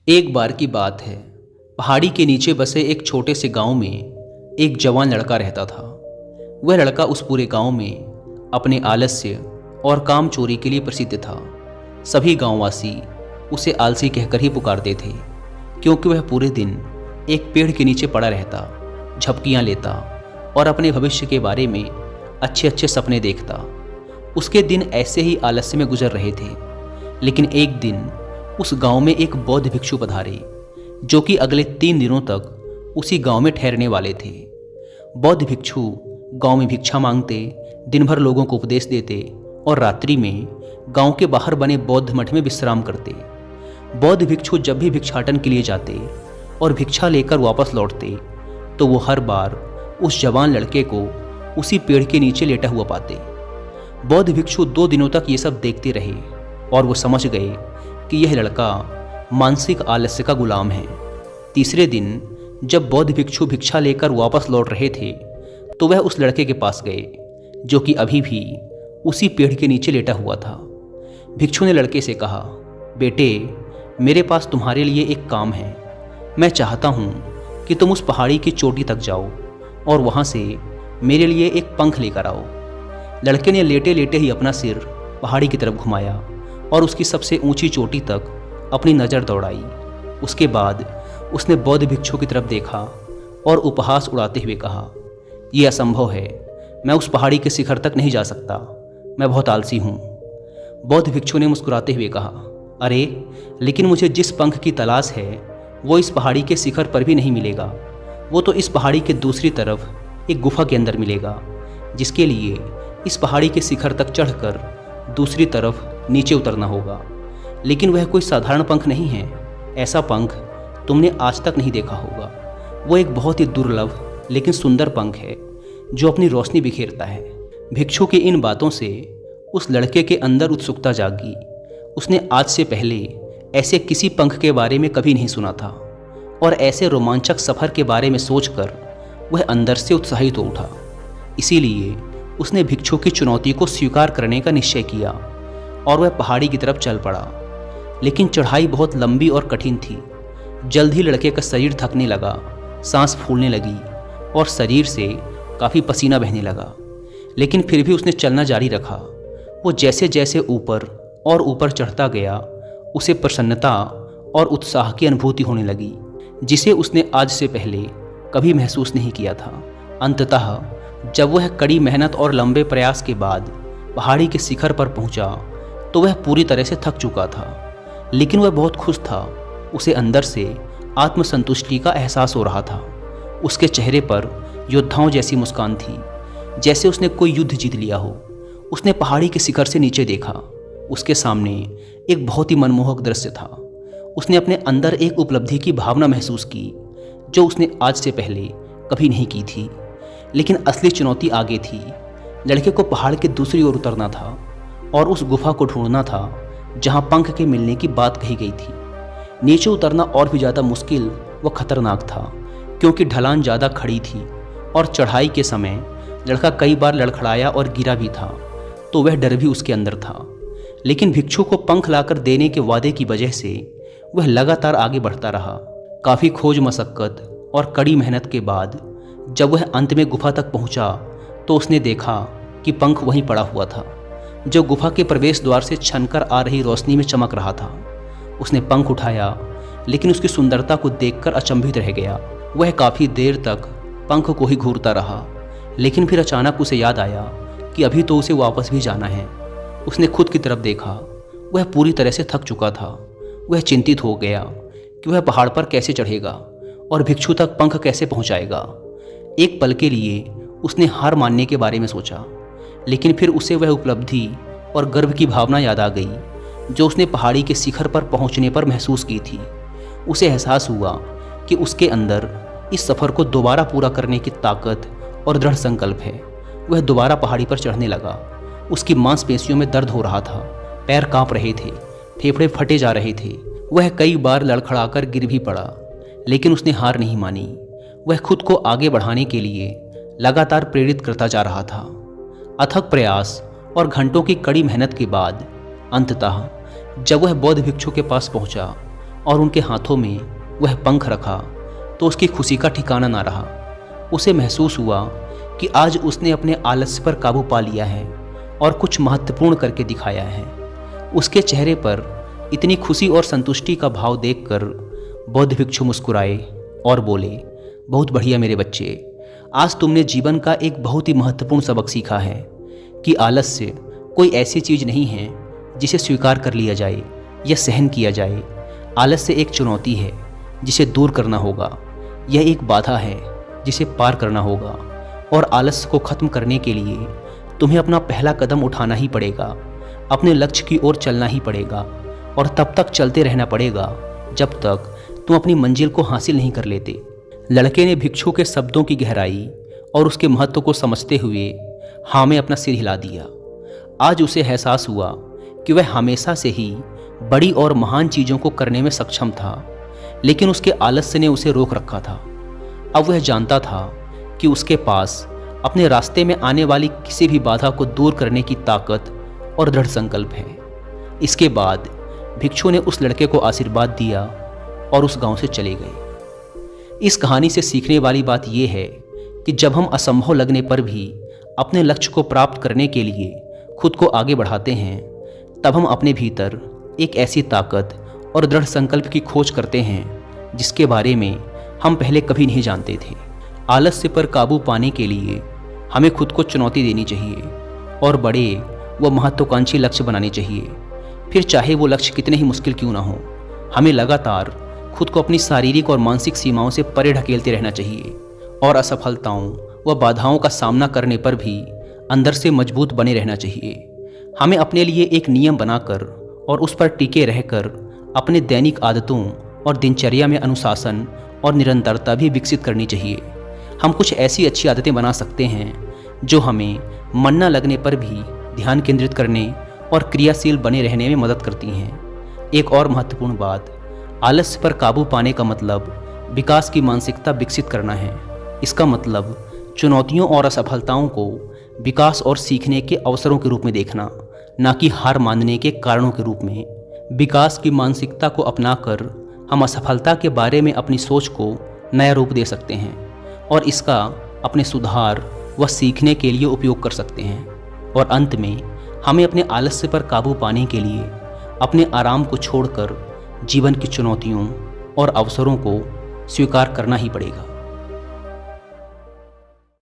एक बार की बात है। पहाड़ी के नीचे बसे एक छोटे से गांव में एक जवान लड़का रहता था। वह लड़का उस पूरे गांव में अपने आलस्य और काम चोरी के लिए प्रसिद्ध था। सभी गांववासी उसे आलसी कहकर ही पुकारते थे, क्योंकि वह पूरे दिन एक पेड़ के नीचे पड़ा रहता, झपकियां लेता और अपने भविष्य के बारे में अच्छे अच्छे सपने देखता। उसके दिन ऐसे ही आलस्य में गुजर रहे थे। लेकिन एक दिन उस गांव में एक बौद्ध भिक्षु पधारे, जो कि अगले 3 दिनों तक उसी गांव में ठहरने वाले थे। बौद्ध भिक्षु गांव में भिक्षा मांगते, दिन भर लोगों को उपदेश देते और रात्रि में गांव के बाहर बने बौद्ध मठ में विश्राम करते। बौद्ध भिक्षु जब भी भिक्षाटन के लिए जाते और भिक्षा लेकर वापस लौटते, तो वो हर बार उस जवान लड़के को उसी पेड़ के नीचे लेटा हुआ पाते। बौद्ध भिक्षु 2 दिनों तक ये सब देखते रहे और वो समझ गए कि यह लड़का मानसिक आलस्य का गुलाम है। तीसरे दिन जब बौद्ध भिक्षु भिक्षा लेकर वापस लौट रहे थे, तो वह उस लड़के के पास गए, जो कि अभी भी उसी पेड़ के नीचे लेटा हुआ था। भिक्षु ने लड़के से कहा, बेटे, मेरे पास तुम्हारे लिए एक काम है। मैं चाहता हूँ कि तुम उस पहाड़ी की चोटी तक जाओ और वहाँ से मेरे लिए एक पंख लेकर आओ। लड़के ने लेटे लेटे ही अपना सिर पहाड़ी की तरफ घुमाया और उसकी सबसे ऊंची चोटी तक अपनी नज़र दौड़ाई। उसके बाद उसने बौद्ध भिक्षु की तरफ देखा और उपहास उड़ाते हुए कहा, यह असंभव है, मैं उस पहाड़ी के शिखर तक नहीं जा सकता, मैं बहुत आलसी हूँ। बौद्ध भिक्षु ने मुस्कुराते हुए कहा, अरे, लेकिन मुझे जिस पंख की तलाश है वो इस पहाड़ी के शिखर पर भी नहीं मिलेगा। वो तो इस पहाड़ी के दूसरी तरफ एक गुफा के अंदर मिलेगा, जिसके लिए इस पहाड़ी के शिखर तक चढ़कर दूसरी तरफ नीचे उतरना होगा। लेकिन वह कोई साधारण पंख नहीं है। ऐसा पंख तुमने आज तक नहीं देखा होगा। वो एक बहुत ही दुर्लभ लेकिन सुंदर पंख है, जो अपनी रोशनी बिखेरता है। भिक्षु की इन बातों से उस लड़के के अंदर उत्सुकता जागी। उसने आज से पहले ऐसे किसी पंख के बारे में कभी नहीं सुना था और ऐसे रोमांचक सफ़र के बारे में सोचकर वह अंदर से उत्साहित हो उठा। इसीलिए उसने भिक्षु की चुनौती को स्वीकार करने का निश्चय किया और वह पहाड़ी की तरफ चल पड़ा। लेकिन चढ़ाई बहुत लंबी और कठिन थी। जल्द ही लड़के का शरीर थकने लगा, सांस फूलने लगी और शरीर से काफ़ी पसीना बहने लगा। लेकिन फिर भी उसने चलना जारी रखा। वो जैसे जैसे ऊपर और ऊपर चढ़ता गया, उसे प्रसन्नता और उत्साह की अनुभूति होने लगी, जिसे उसने आज से पहले कभी महसूस नहीं किया था। अंततः जब वह कड़ी मेहनत और लंबे प्रयास के बाद पहाड़ी के शिखर पर पहुंचा, तो वह पूरी तरह से थक चुका था। लेकिन वह बहुत खुश था। उसे अंदर से आत्मसंतुष्टि का एहसास हो रहा था। उसके चेहरे पर योद्धाओं जैसी मुस्कान थी, जैसे उसने कोई युद्ध जीत लिया हो। उसने पहाड़ी के शिखर से नीचे देखा। उसके सामने एक बहुत ही मनमोहक दृश्य था। उसने अपने अंदर एक उपलब्धि की भावना महसूस की, जो उसने आज से पहले कभी नहीं की थी। लेकिन असली चुनौती आगे थी। लड़के को पहाड़ के दूसरी ओर उतरना था और उस गुफा को ढूंढना था जहां पंख के मिलने की बात कही गई थी। नीचे उतरना और भी ज़्यादा मुश्किल व खतरनाक था, क्योंकि ढलान ज़्यादा खड़ी थी और चढ़ाई के समय लड़का कई बार लड़खड़ाया और गिरा भी था, तो वह डर भी उसके अंदर था। लेकिन भिक्षु को पंख लाकर देने के वादे की वजह से वह लगातार आगे बढ़ता रहा। काफ़ी खोज मशक्क़त और कड़ी मेहनत के बाद जब वह अंत में गुफा तक पहुंचा, तो उसने देखा कि पंख वहीं पड़ा हुआ था, जो गुफा के प्रवेश द्वार से छनकर आ रही रोशनी में चमक रहा था। उसने पंख उठाया, लेकिन उसकी सुंदरता को देखकर अचंभित रह गया। वह काफ़ी देर तक पंख को ही घूरता रहा, लेकिन फिर अचानक उसे याद आया कि अभी तो उसे वापस भी जाना है। उसने खुद की तरफ देखा। वह पूरी तरह से थक चुका था। वह चिंतित हो गया कि वह पहाड़ पर कैसे चढ़ेगा और भिक्षु तक पंख कैसे पहुंचाएगा। एक पल के लिए उसने हार मानने के बारे में सोचा, लेकिन फिर उसे वह उपलब्धि और गर्व की भावना याद आ गई, जो उसने पहाड़ी के शिखर पर पहुंचने पर महसूस की थी। उसे एहसास हुआ कि उसके अंदर इस सफ़र को दोबारा पूरा करने की ताकत और दृढ़ संकल्प है। वह दोबारा पहाड़ी पर चढ़ने लगा। उसकी मांसपेशियों में दर्द हो रहा था, पैर कांप रहे थे, फेफड़े फटे जा रहे थे। वह कई बार लड़खड़ाकर गिर भी पड़ा, लेकिन उसने हार नहीं मानी। वह खुद को आगे बढ़ाने के लिए लगातार प्रेरित करता जा रहा था। अथक प्रयास और घंटों की कड़ी मेहनत के बाद अंततः जब वह बौद्ध भिक्षु के पास पहुंचा, और उनके हाथों में वह पंख रखा तो उसकी खुशी का ठिकाना ना रहा। उसे महसूस हुआ कि आज उसने अपने आलस्य पर काबू पा लिया है और कुछ महत्वपूर्ण करके दिखाया है। उसके चेहरे पर इतनी खुशी और संतुष्टि का भाव देखकर बौद्ध भिक्षु मुस्कुराए और बोले, बहुत बढ़िया मेरे बच्चे, आज तुमने जीवन का एक बहुत ही महत्वपूर्ण सबक सीखा है कि आलस्य कोई ऐसी चीज़ नहीं है जिसे स्वीकार कर लिया जाए या सहन किया जाए। आलस्य एक चुनौती है जिसे दूर करना होगा। यह एक बाधा है जिसे पार करना होगा और आलस्य को ख़त्म करने के लिए तुम्हें अपना पहला कदम उठाना ही पड़ेगा। अपने लक्ष्य की ओर चलना ही पड़ेगा और तब तक चलते रहना पड़ेगा जब तक तुम अपनी मंजिल को हासिल नहीं कर लेते। लड़के ने भिक्षु के शब्दों की गहराई और उसके महत्व को समझते हुए हाँ में अपना सिर हिला दिया। आज उसे एहसास हुआ कि वह हमेशा से ही बड़ी और महान चीज़ों को करने में सक्षम था, लेकिन उसके आलस्य ने उसे रोक रखा था। अब वह जानता था कि उसके पास अपने रास्ते में आने वाली किसी भी बाधा को दूर करने की ताकत और दृढ़ संकल्प है। इसके बाद भिक्षु ने उस लड़के को आशीर्वाद दिया और उस गांव से चले गए। इस कहानी से सीखने वाली बात यह है कि जब हम असंभव लगने पर भी अपने लक्ष्य को प्राप्त करने के लिए खुद को आगे बढ़ाते हैं, तब हम अपने भीतर एक ऐसी ताकत और दृढ़ संकल्प की खोज करते हैं जिसके बारे में हम पहले कभी नहीं जानते थे। आलस्य पर काबू पाने के लिए हमें खुद को चुनौती देनी चाहिए और बड़े व महत्वाकांक्षी लक्ष्य बनाने चाहिए। फिर चाहे वो लक्ष्य कितने ही मुश्किल क्यों ना हो, हमें लगातार खुद को अपनी शारीरिक और मानसिक सीमाओं से परे ढकेलते रहना चाहिए और असफलताओं व बाधाओं का सामना करने पर भी अंदर से मजबूत बने रहना चाहिए। हमें अपने लिए एक नियम बनाकर और उस पर टिके रहकर अपने दैनिक आदतों और दिनचर्या में अनुशासन और निरंतरता भी विकसित करनी चाहिए। हम कुछ ऐसी अच्छी आदतें बना सकते हैं जो हमें मन न लगने पर भी ध्यान केंद्रित करने और क्रियाशील बने रहने में मदद करती हैं। एक और महत्वपूर्ण बात, आलस्य पर काबू पाने का मतलब विकास की मानसिकता विकसित करना है। इसका मतलब चुनौतियों और असफलताओं को विकास और सीखने के अवसरों के रूप में देखना, ना कि हार मानने के कारणों के रूप में। विकास की मानसिकता को अपनाकर हम असफलता के बारे में अपनी सोच को नया रूप दे सकते हैं और इसका अपने सुधार व सीखने के लिए उपयोग कर सकते हैं। और अंत में हमें अपने आलस्य पर काबू पाने के लिए अपने आराम को छोड़कर जीवन की चुनौतियों और अवसरों को स्वीकार करना ही पड़ेगा।